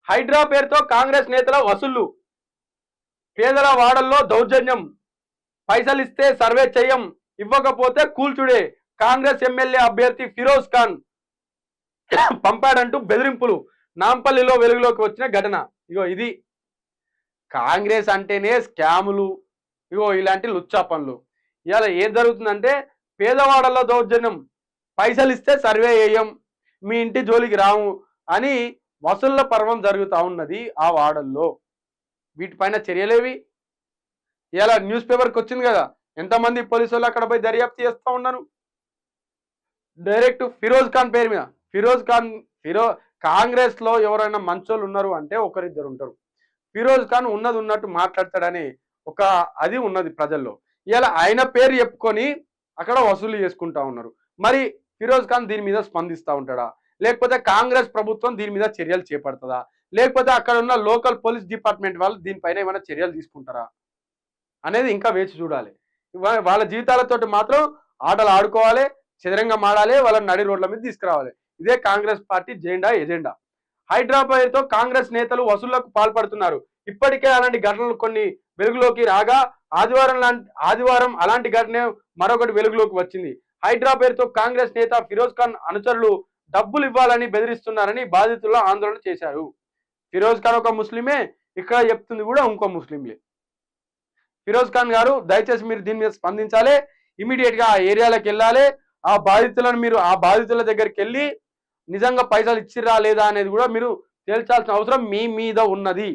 హైడ్రా పేరుతో కాంగ్రెస్ నేతల వసూళ్లు, పేదల వాడల్లో దౌర్జన్యం, పైసలు ఇస్తే సర్వే చేయం, ఇవ్వకపోతే కూల్చుడే, కాంగ్రెస్ ఎమ్మెల్యే అభ్యర్థి ఫిరోజ్ ఖాన్ పంపాడంటూ బెదిరింపులు, నాంపల్లిలో వెలుగులోకి వచ్చిన ఘటన. ఇగో ఇది కాంగ్రెస్ అంటేనే స్కాములు, ఇగో ఇలాంటి లుచ్చా పనులు. ఇవాళ ఏం జరుగుతుందంటే పేదవాడల్లో దౌర్జన్యం, పైసలు ఇస్తే సర్వే చేయం, మీ ఇంటి జోలికి రాము అని వసూళ్ల పర్వం జరుగుతూ ఉన్నది ఆ వాడల్లో. వీటిపైన చర్యలేవి? ఇలా న్యూస్ పేపర్కి వచ్చింది కదా, ఎంతమంది పోలీసు వాళ్ళు అక్కడ పోయి దర్యాప్తు చేస్తూ ఉన్నారు. డైరెక్ట్ ఫిరోజ్ ఖాన్ పేరు మీద. ఫిరోజ్ ఖాన్ కాంగ్రెస్ లో ఎవరైనా మంచోళ్ళు ఉన్నారు అంటే ఒకరిద్దరు ఉంటారు. ఫిరోజ్ ఖాన్ ఉన్నది ఉన్నట్టు మాట్లాడతాడని ఒక అది ఉన్నది ప్రజల్లో. ఇలా ఆయన పేరు చెప్పుకొని అక్కడ వసూలు చేసుకుంటా ఉన్నారు. మరి ఫిరోజ్ ఖాన్ దీని మీద స్పందిస్తూ ఉంటాడా, లేకపోతే కాంగ్రెస్ ప్రభుత్వం దీని మీద చర్యలు చేపడుతుందా, లేకపోతే అక్కడ ఉన్న లోకల్ పోలీస్ డిపార్ట్మెంట్ వాళ్ళు దీనిపైన ఏమైనా చర్యలు తీసుకుంటారా అనేది ఇంకా వేచి చూడాలి. వాళ్ళ జీవితాలతోటి మాత్రం ఆటలు ఆడుకోవాలి, చదరంగం ఆడాలి, వాళ్ళని నడి రోడ్ల మీద తీసుకురావాలి. ఇదే కాంగ్రెస్ పార్టీ ఎజెండా. హైదరాబాద్తో కాంగ్రెస్ నేతలు వసూళ్లకు పాల్పడుతున్నారు. ఇప్పటికే అలాంటి ఘటనలు కొన్ని వెలుగులోకి రాగా ఆదివారం అలాంటి ఘటన మరొకటి వెలుగులోకి వచ్చింది. హైదరాబాద్తో కాంగ్రెస్ నేత ఫిరోజ్ ఖాన్ అనుచరులు డబ్బులు ఇవ్వాలని బెదిరిస్తున్నారని బాధితులు ఆందోళన చేశారు. ఫిరోజ్ ఖాన్ ఒక ముస్లిమే, ఇక్కడ చెప్తుంది కూడా ఇంకో ముస్లింలే. ఫిరోజ్ ఖాన్ గారు దయచేసి మీరు దీని మీద స్పందించాలి, ఇమీడియట్ గా ఆ ఏరియాలకు వెళ్ళాలి, ఆ బాధితులను మీరు ఆ బాధితుల దగ్గరికి వెళ్ళి నిజంగా పైసలు ఇచ్చిరా లేదా అనేది కూడా మీరు తేల్చాల్సిన అవసరం మీ మీద ఉన్నది.